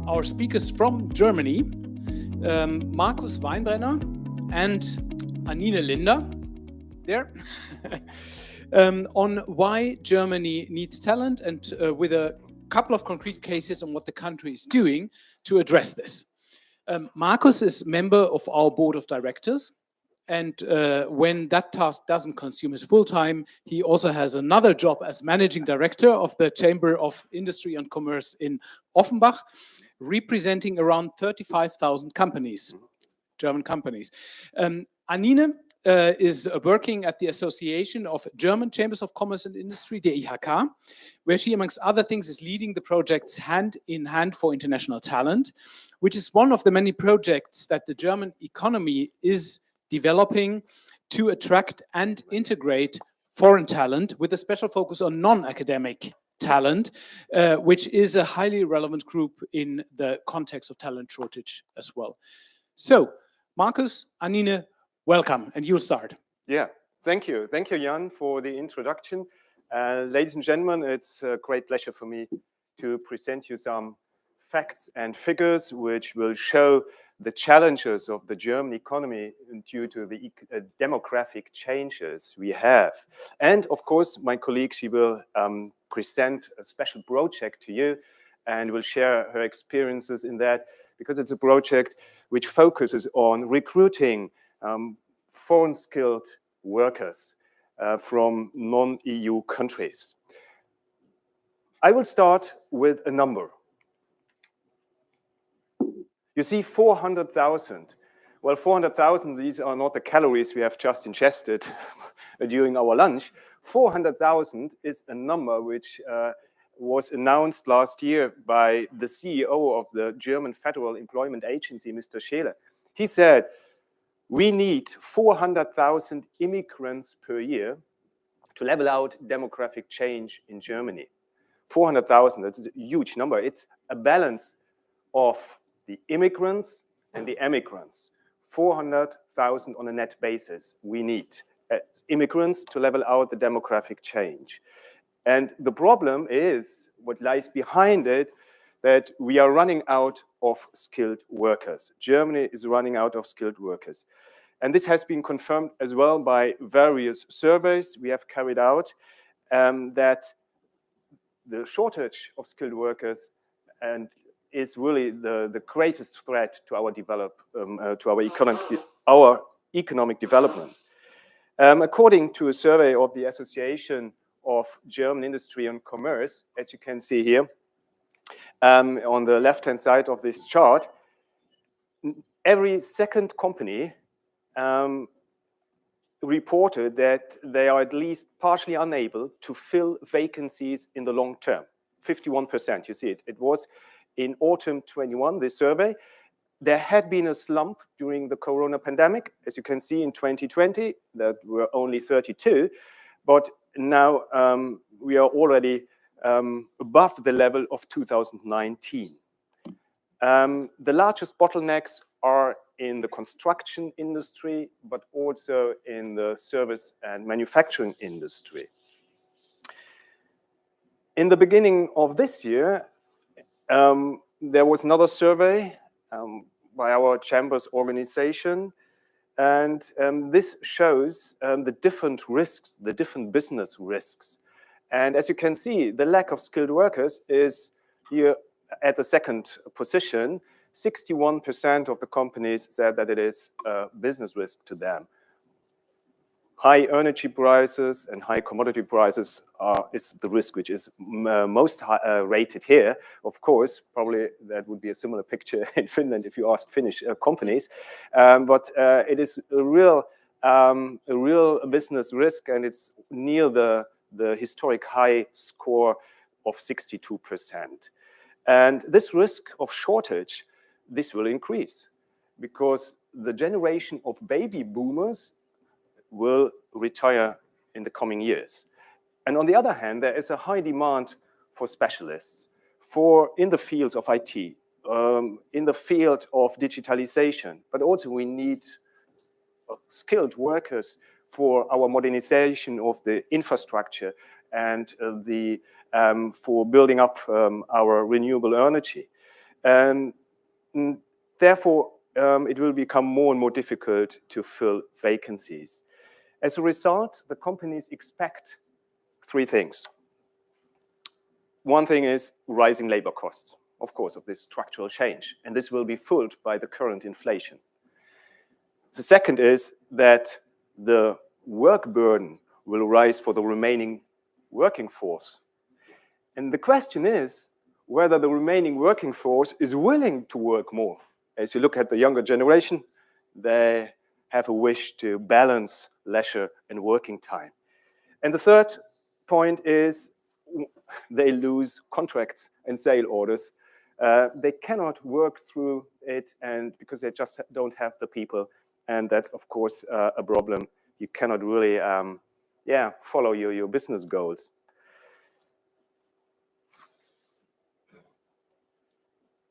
our speakers from Germany, Markus Weinbrenner and Anine Linder, there, on why Germany needs talent and with a couple of concrete cases on what the country is doing to address this. Markus is member of our board of directors, and when that task doesn't consume his full time, he also has another job as managing director of the Chamber of Industry and Commerce in Offenbach, representing around 35,000 companies, German companies. Anine is working at the Association of German Chambers of Commerce and Industry, DIHK, where she, amongst other things, is leading the projects Hand in Hand for International Talent, which is one of the many projects that the German economy is developing to attract and integrate foreign talent with a special focus on non-academic talent, which is a highly relevant group in the context of talent shortage as well. So, Markus, Anine, welcome, and you'll start. Yeah, thank you. Thank you, Jan, for the introduction. Ladies and gentlemen, it's a great pleasure for me to present you some facts and figures which will show the challenges of the German economy due to the demographic changes we have. And of course, my colleague, she will present a special project to you and will share her experiences in that, because it's a project which focuses on recruiting foreign skilled workers from non-EU countries. I will start with a number. You see 400,000. Well, 400,000, these are not the calories we have just ingested during our lunch. 400,000 is a number which was announced last year by the CEO of the German Federal Employment Agency, Mr. Scheele. He said, we need 400,000 immigrants per year to level out demographic change in Germany. 400,000, that's a huge number. It's a balance of the immigrants and the emigrants. 400,000 on a net basis we need immigrants to level out the demographic change. And the problem is, what lies behind it, that we are running out of skilled workers. Germany is running out of skilled workers. And this has been confirmed as well by various surveys we have carried out, that the shortage of skilled workers and is really the greatest threat to our economic development. According to a survey of the Association of German Industry and Commerce, as you can see here, on the left-hand side of this chart, every second company reported that they are at least partially unable to fill vacancies in the long term. 51%, you see it. It was in autumn 21, this survey. There had been a slump during the corona pandemic. As you can see in 2020, that were only 32, but now we are already above the level of 2019. The largest bottlenecks are in the construction industry, but also in the service and manufacturing industry. In the beginning of this year, there was another survey by our Chambers organization, and this shows the different risks, the different business risks. And as you can see, the lack of skilled workers is here at the second position. 61% of the companies said that it is a business risk to them. High energy prices and high commodity prices is the risk which is most rated here. Of course, probably that would be a similar picture in Finland if you ask Finnish companies. But it is a real business risk, and it's near the historic high score of 62%. And this risk of shortage, this will increase because the generation of baby boomers will retire in the coming years. And on the other hand, there is a high demand for specialists, in the fields of IT, in the field of digitalization, but also we need skilled workers for our modernization of the infrastructure and for building up our renewable energy. Therefore, it will become more and more difficult to fill vacancies. As a result, the companies expect three things. One thing is rising labor costs, of course, of this structural change, and this will be fueled by the current inflation. The second is that the work burden will rise for the remaining working force. And the question is whether the remaining working force is willing to work more. As you look at the younger generation, they have a wish to balance leisure and working time. And the third point is they lose contracts and sale orders. They cannot work through it, and because they just don't have the people, and that's of course a problem. You cannot really follow your business goals.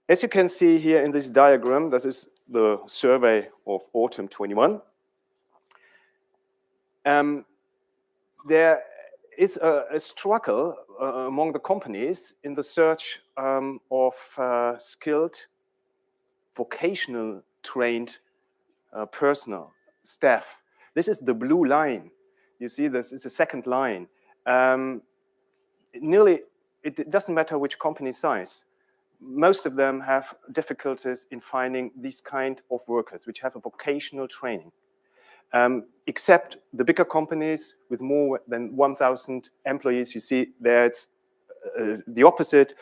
As you can see here in this diagram, this is the survey of autumn 21. There is a struggle among the companies in the search of skilled, vocational trained personnel, staff. This is the blue line. You see this is the second line. It doesn't matter which company size. Most of them have difficulties in finding these kind of workers which have a vocational training. Except the bigger companies with more than 1,000 employees, you see there it's the opposite.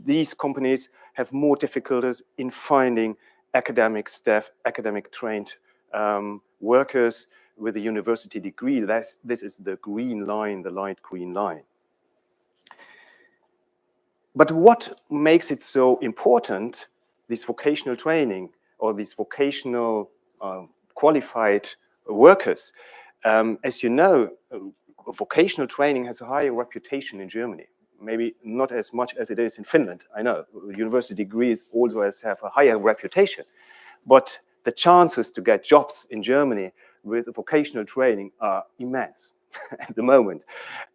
These companies have more difficulties in finding academic staff, academic trained workers with a university degree. This is the green line, the light green line. But what makes it so important, this vocational training or these vocational qualified workers? As you know, vocational training has a higher reputation in Germany. Maybe not as much as it is in Finland. I know university degrees also have a higher reputation, but the chances to get jobs in Germany with vocational training are immense at the moment.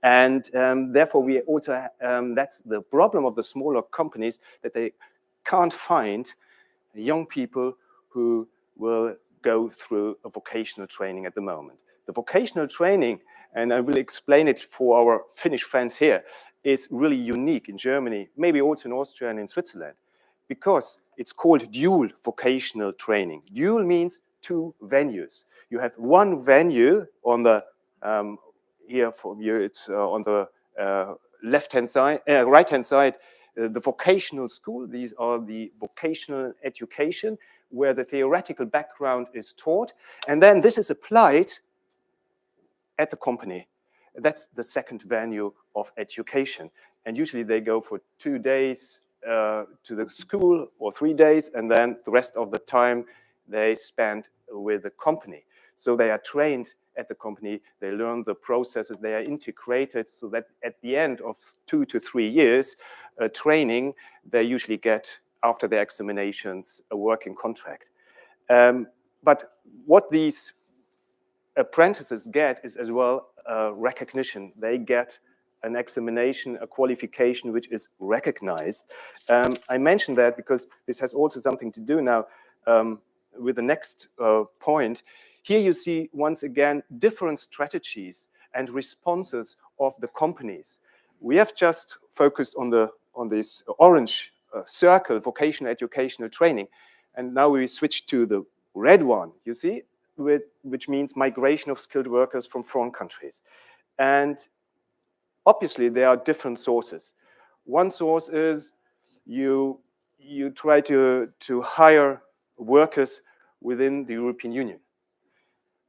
And therefore we also, that's the problem of the smaller companies, that they can't find young people who will go through a vocational training at the moment. The vocational training, and I will explain it for our Finnish friends here, is really unique in Germany, maybe also in Austria and in Switzerland, because it's called dual vocational training. Dual means two venues. You have one venue on the, here for you, it's on the left-hand side, right-hand side, the vocational school. These are the vocational education, where the theoretical background is taught, and then this is applied at the company. That's the second venue of education. And usually they go for 2 days to the school or 3 days, and then the rest of the time they spend with the company. So they are trained at the company, they learn the processes, they are integrated, so that at the end of 2 to 3 years training, they usually get, after their examinations, a working contract. But what these apprentices get is as well recognition. They get an examination, a qualification which is recognized. I mention that because this has also something to do now with the next point. Here you see once again different strategies and responses of the companies. We have just focused on this orange circle, vocational educational training, and now we switch to the red one, you see, which means migration of skilled workers from foreign countries. And obviously there are different sources. One source is you try to hire workers within the European Union.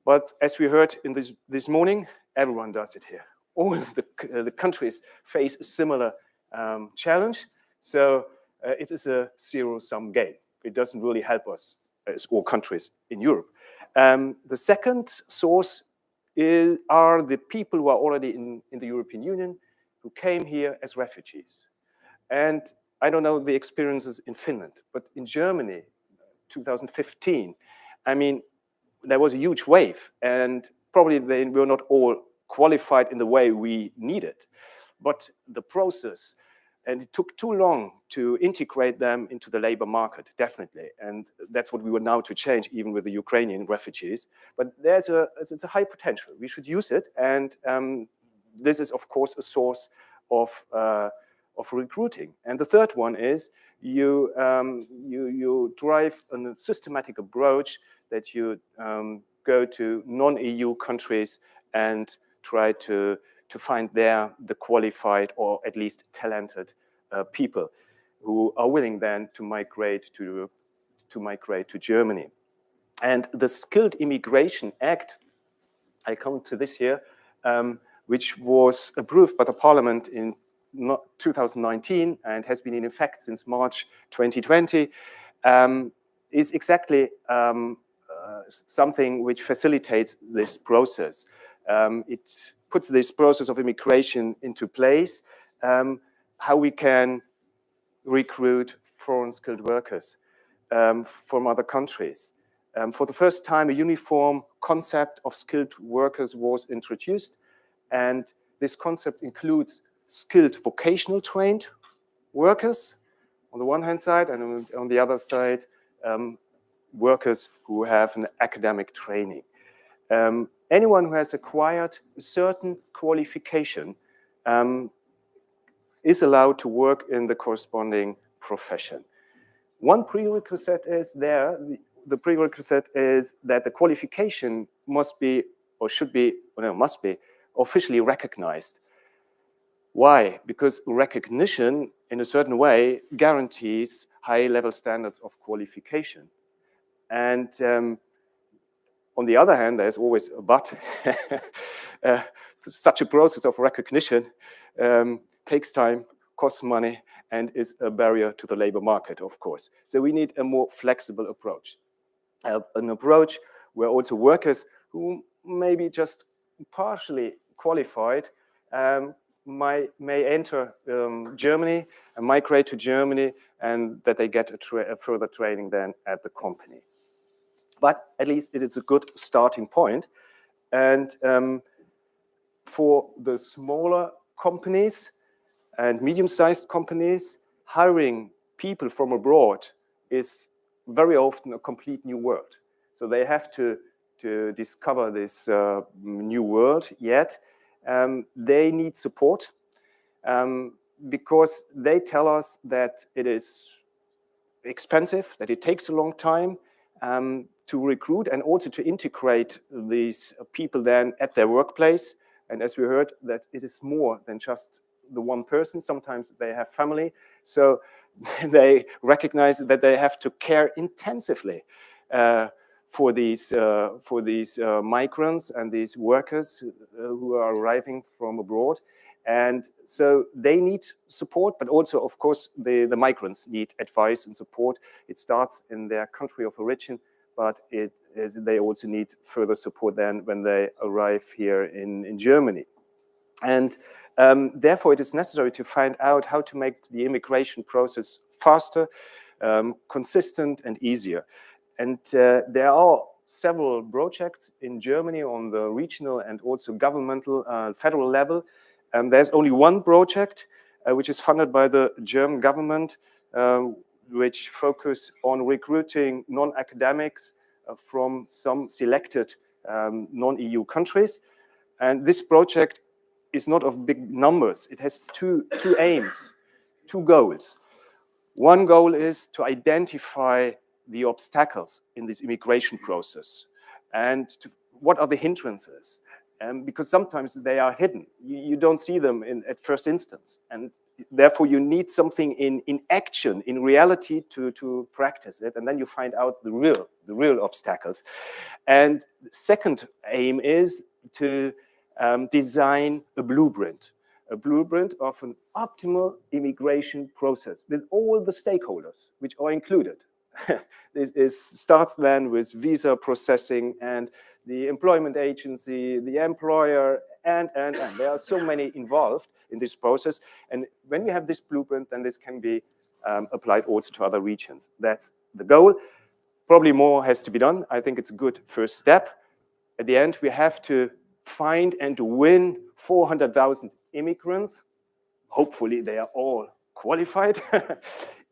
But as we heard in this morning, everyone does it here. All the countries face a similar challenge. So it is a zero-sum game. It doesn't really help us as all countries in Europe. The second source are the people who are already in the European Union, who came here as refugees. And I don't know the experiences in Finland, but in Germany, 2015, I mean, there was a huge wave, and probably they were not all qualified in the way we needed. But the process And it took too long to integrate them into the labor market, definitely. And that's what we want now to change, even with the Ukrainian refugees. But it's a high potential. We should use it. And this is, of course, a source of recruiting. And the third one is you drive a systematic approach that you go to non-EU countries and try to find there the qualified or at least talented people who are willing then to migrate to Germany. And the Skilled Immigration Act, I come to this here, which was approved by the Parliament in 2019 and has been in effect since March 2020, is exactly something which facilitates this process. It puts this process of immigration into place, how we can recruit foreign skilled workers from other countries. For the first time, a uniform concept of skilled workers was introduced, and this concept includes skilled vocational trained workers on the one hand side, and on the other side, workers who have an academic training. Anyone who has acquired a certain qualification is allowed to work in the corresponding profession. One prerequisite is there, the prerequisite is that the qualification must be, or should be, or no, must be officially recognized. Why? Because recognition in a certain way guarantees high-level standards of qualification. And on the other hand, there's always a but. Such a process of recognition takes time, costs money, and is a barrier to the labor market, of course. So we need a more flexible approach. An approach where also workers who may be just partially qualified may enter Germany and migrate to Germany, and that they get a further training then at the company. But at least it is a good starting point. And for the smaller companies and medium-sized companies, hiring people from abroad is very often a complete new world. So they have to discover this new world yet. They need support because they tell us that it is expensive, that it takes a long time to recruit and also to integrate these people then at their workplace. And as we heard, that it is more than just the one person. Sometimes they have family. So they recognize that they have to care intensively for these migrants and these workers who are arriving from abroad. And so they need support, but also, of course, the migrants need advice and support. It starts in their country of origin, but they also need further support then when they arrive here in Germany. And therefore, it is necessary to find out how to make the immigration process faster, consistent, and easier. And there are several projects in Germany on the regional and also governmental federal level. There's only one project which is funded by the German government, which focus on recruiting non-academics from some selected non-EU countries. And this project is not of big numbers. It has two aims, two goals. One goal is to identify the obstacles in this immigration process and what are the hindrances. Because sometimes they are hidden. You don't see them at first instance. And therefore you need something in action, in reality to practice it. And then you find out the real obstacles. And the second aim is to design a blueprint of an optimal immigration process with all the stakeholders which are included. This starts then with visa processing and the employment agency, the employer, and. There are so many involved in this process. And when we have this blueprint, then this can be applied also to other regions. That's the goal. Probably more has to be done. I think it's a good first step. At the end, we have to find and to win 400,000 immigrants. Hopefully, they are all qualified.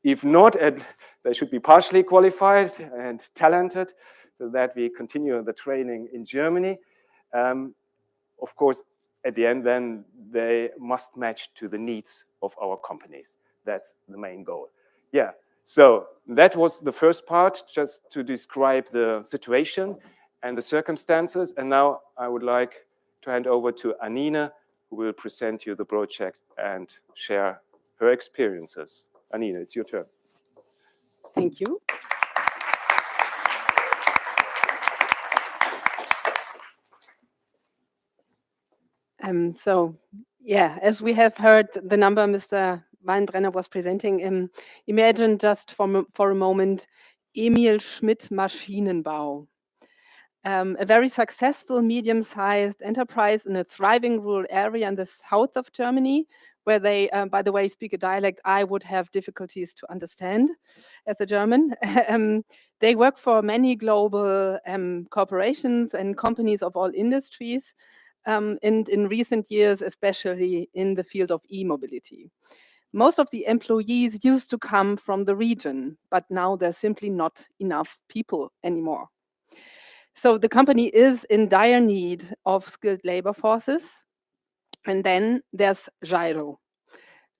If not, they should be partially qualified and talented, so that we continue the training in Germany. Of course, at the end, then they must match to the needs of our companies. That's the main goal. Yeah, so that was the first part, just to describe the situation and the circumstances. And now I would like to hand over to Anine, who will present you the project and share her experiences. Anine, it's your turn. Thank you. So, yeah, as we have heard the number Mr. Weinbrenner was presenting, imagine just for a moment Emil Schmidt Maschinenbau. A very successful medium-sized enterprise in a thriving rural area in the south of Germany, where they, by the way, speak a dialect I would have difficulties to understand as a German. They work for many global corporations and companies of all industries, and in recent years, especially in the field of e-mobility. Most of the employees used to come from the region, but now there's simply not enough people anymore. So the company is in dire need of skilled labor forces. And then there's Jairo.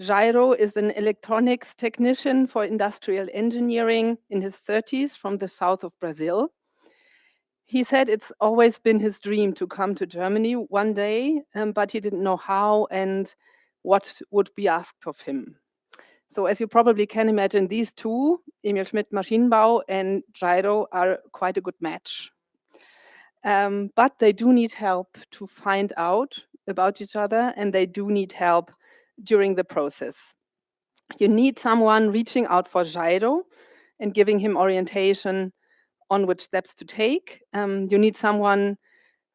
Jairo is an electronics technician for industrial engineering in his 30s from the south of Brazil. He said it's always been his dream to come to Germany one day, but he didn't know how and what would be asked of him. So as you probably can imagine, these two, Emil Schmidt Maschinenbau and Jairo, are quite a good match. But they do need help to find out about each other, and they do need help during the process. You need someone reaching out for Jairo and giving him orientation on which steps to take. You need someone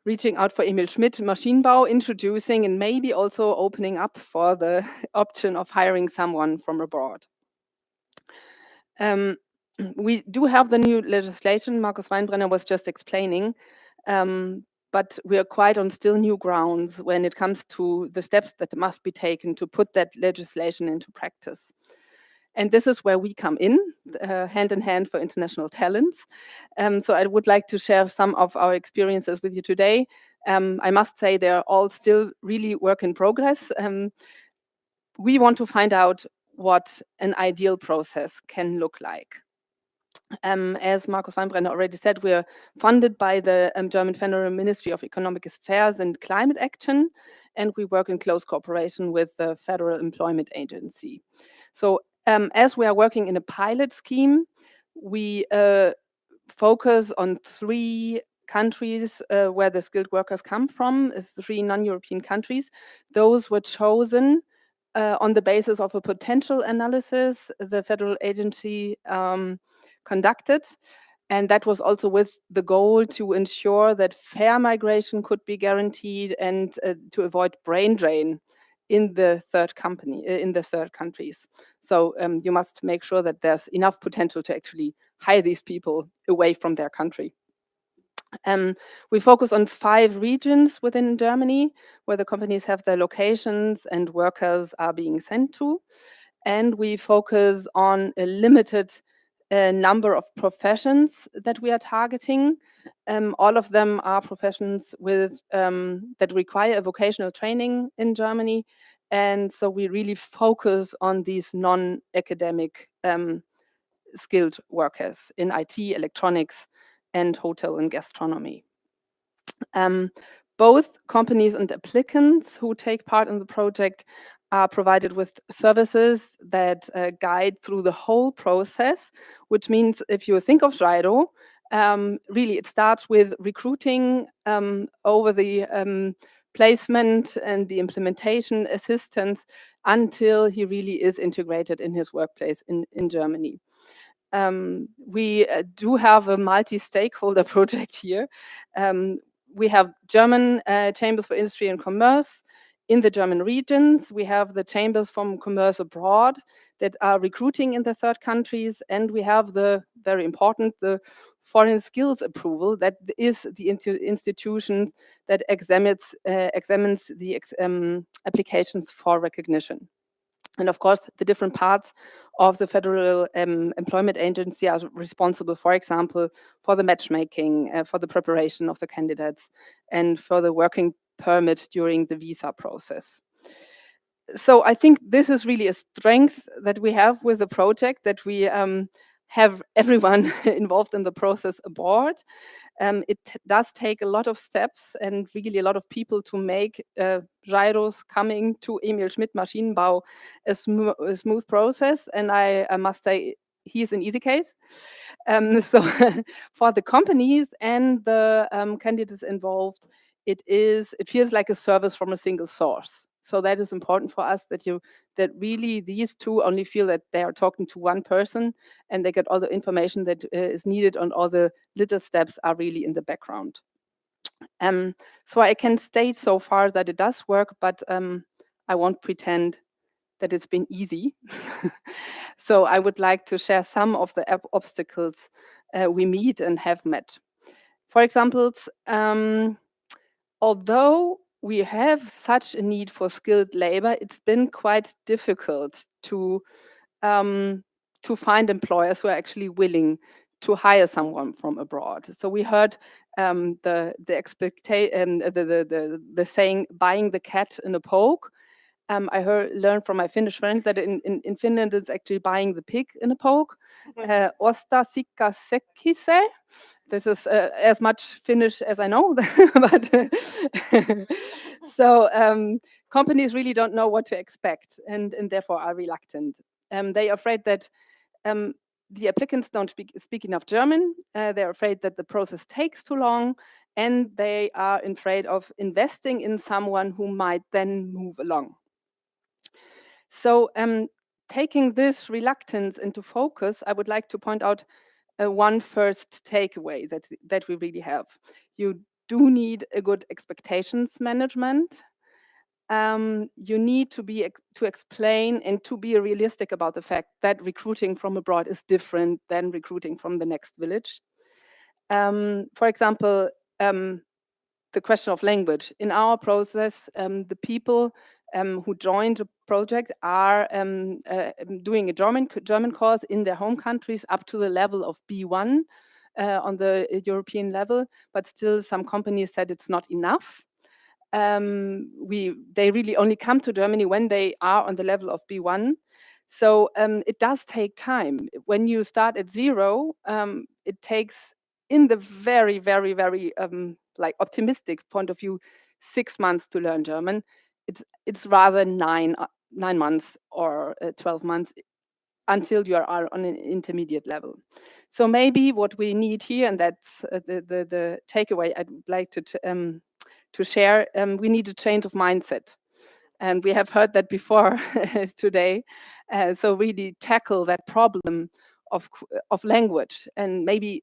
reaching out for Emil Schmidt Maschinenbau, introducing and maybe also opening up for the option of hiring someone from abroad. We do have the new legislation Markus Weinbrenner was just explaining, but we are quite on still new grounds when it comes to the steps that must be taken to put that legislation into practice. And this is where we come in, hand in hand for international talents. So I would like to share some of our experiences with you today. I must say they're all still really work in progress. We want to find out what an ideal process can look like. As Markus Weinbrenner already said, we're funded by the German Federal Ministry of Economic Affairs and Climate Action, and we work in close cooperation with the Federal Employment Agency. So as we are working in a pilot scheme, we focus on 3 countries where the skilled workers come from, 3 non-European countries. Those were chosen on the basis of a potential analysis the federal agency conducted, and that was also with the goal to ensure that fair migration could be guaranteed and to avoid brain drain in the third countries. So you must make sure that there's enough potential to actually hire these people away from their country. We focus on 5 regions within Germany where the companies have their locations and workers are being sent to, and we focus on a limited number of professions that we are targeting. All of them are professions with that require a vocational training in Germany, and so we really focus on these non-academic skilled workers in IT, electronics, and hotel and gastronomy. Both companies and applicants who take part in the project are provided with services that guide through the whole process, which means if you think of Jairo, really it starts with recruiting over the placement and the implementation assistance until he really is integrated in his workplace in Germany. We do have a multi-stakeholder project here. We have German chambers for industry and commerce in the German regions. We have the chambers from commerce abroad that are recruiting in the third countries, and we have the very important, the foreign skills approval, that is the institution that examines the applications for recognition. And of course, the different parts of the Federal Employment Agency are responsible, for example, for the matchmaking, for the preparation of the candidates, and for the working permit during the visa process. So I think this is really a strength that we have with the project, that we have everyone involved in the process aboard. It does take a lot of steps and really a lot of people to make Gyros coming to Emil Schmidt Maschinenbau a smooth process. And I must say, he's an easy case. So for the companies and the candidates involved, it feels like a service from a single source. So that is important for us, that really these two only feel that they are talking to one person and they get all the information that is needed, and all the little steps are really in the background. So I can state so far that it does work, but I won't pretend that it's been easy. So I would like to share some of the obstacles we meet and have met. For example, although we have such a need for skilled labor, it's been quite difficult to find employers who are actually willing to hire someone from abroad. So we heard the saying "buying the cat in a poke." I learned from my Finnish friend that in Finland it's actually buying the pig in a poke. Osta sikka sekkise. This is as much Finnish as I know, but so companies really don't know what to expect, and therefore are reluctant. They are afraid that the applicants don't speak enough German. They're afraid that the process takes too long, and they are afraid of investing in someone who might then move along. So taking this reluctance into focus, I would like to point out one first takeaway that we really have. You do need a good expectations management. You need to explain and to be realistic about the fact that recruiting from abroad is different than recruiting from the next village. For example, the question of language. In our process, the people who joined the project are doing a German course in their home countries up to the level of B1 on the European level, but still some companies said it's not enough. They really only come to Germany when they are on the level of B1. So it does take time. When you start at zero, it takes, in the very, very, very like optimistic point of view, 6 months to learn German. It's rather 9 months or 12 months until you are on an intermediate level. So maybe what we need here, and that's the takeaway I'd like to share, we need a change of mindset. And we have heard that before today. So really tackle that problem of language, and maybe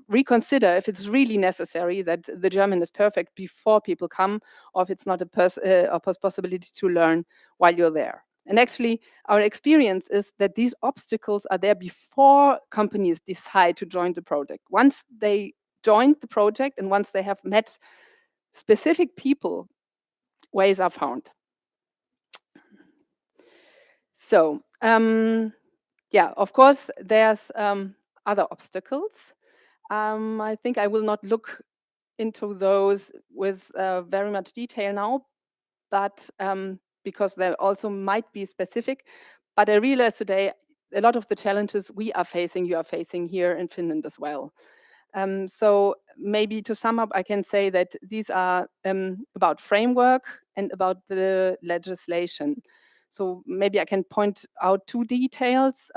reconsider if it's really necessary that the German is perfect before people come, or if it's not a possibility to learn while you're there. And actually, our experience is that these obstacles are there before companies decide to join the project. Once they joined the project and once they have met specific people, ways are found. So, yeah, of course, there's other obstacles. I think I will not look into those with very much detail now, but because there also might be specific. But I realize today a lot of the challenges we are facing, you are facing here in Finland as well. So maybe to sum up, I can say that these are about framework and about the legislation. So maybe I can point out 2 details.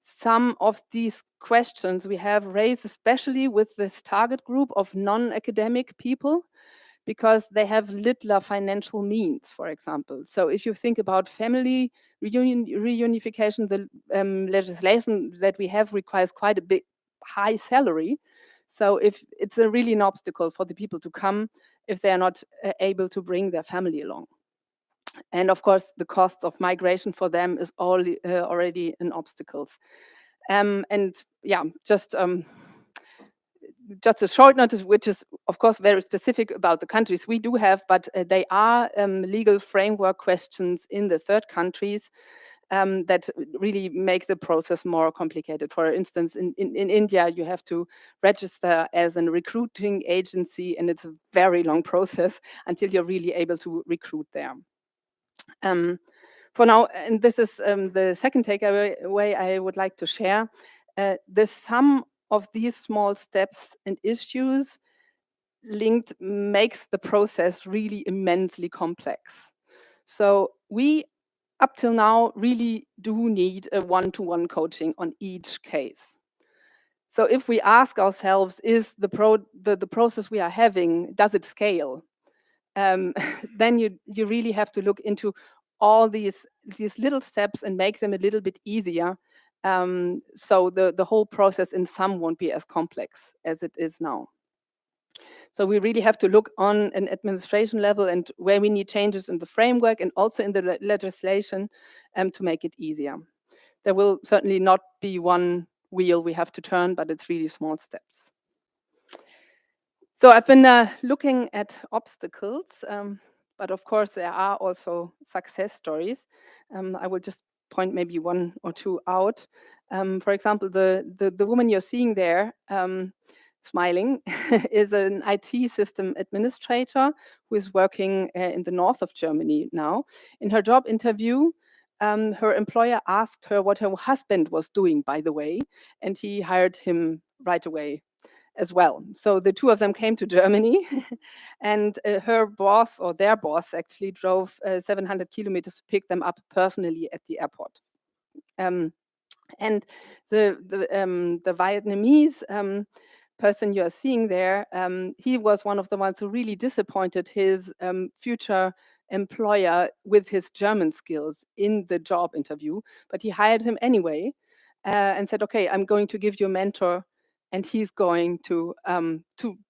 Some of these questions we have raised, especially with this target group of non-academic people, because they have littler financial means, for example. So if you think about family reunification, the legislation that we have requires quite a big high salary. So if it's really an obstacle for the people to come if they are not able to bring their family along. And of course, the cost of migration for them is already an obstacle. And yeah, just just a short notice, which is of course very specific about the countries we do have, but they are legal framework questions in the third countries that really make the process more complicated. For instance, in India, you have to register as a recruiting agency, and it's a very long process until you're really able to recruit there. For now, and this is the second takeaway I would like to share, the sum of these small steps and issues linked makes the process really immensely complex. So we, up till now, really do need a one-to-one coaching on each case. So if we ask ourselves, is the process we are having, does it scale? Then you really have to look into all these little steps and make them a little bit easier. So the whole process in sum won't be as complex as it is now. So we really have to look on an administration level and where we need changes in the framework and also in the legislation to make it easier. There will certainly not be one wheel we have to turn, but it's really small steps. So I've been looking at obstacles, but of course there are also success stories. I will just point maybe one or two out. For example, the woman you're seeing there, smiling, is an IT system administrator who is working in the north of Germany now. In her job interview, her employer asked her what her husband was doing, by the way, and he hired him right away as well. So the two of them came to Germany and her boss, or their boss actually, drove 700 kilometers to pick them up personally at the airport. And the Vietnamese person you are seeing there, he was one of the ones who really disappointed his future employer with his German skills in the job interview, but he hired him anyway and said, okay, I'm going to give you a mentor and he's going to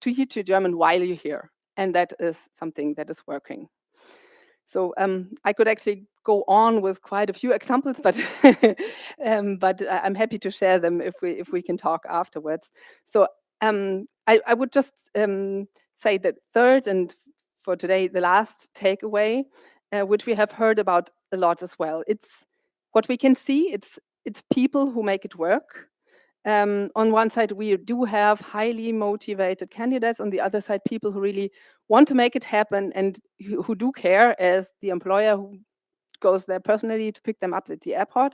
teach you German while you're here. And that is something that is working. So I could actually go on with quite a few examples, but but I'm happy to share them if we can talk afterwards. So I would just say that third, and for today the last takeaway, which we have heard about a lot as well. It's what we can see. It's people who make it work. On one side, we do have highly motivated candidates. On the other side, people who really want to make it happen and who do care, as the employer who goes there personally to pick them up at the airport.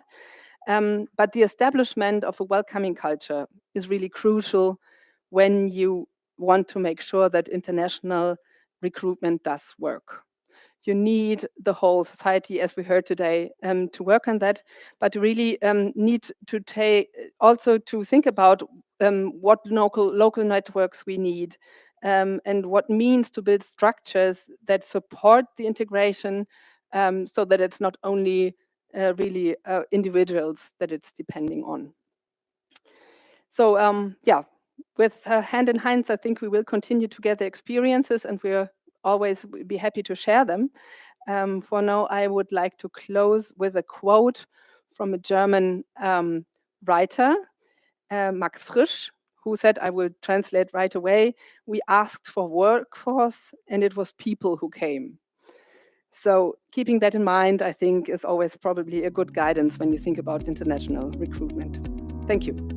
But the establishment of a welcoming culture is really crucial when you want to make sure that international recruitment does work. You need the whole society, as we heard today, to work on that, but really need to also to think about what local networks we need and what means to build structures that support the integration so that it's not only really individuals that it's depending on. So yeah, with hand in hand, I think we will continue to gather experiences and we're always be happy to share them. For now, I would like to close with a quote from a German writer, Max Frisch, who said, I will translate right away, we asked for workforce and it was people who came. So keeping that in mind, I think, is always probably a good guidance when you think about international recruitment. Thank you.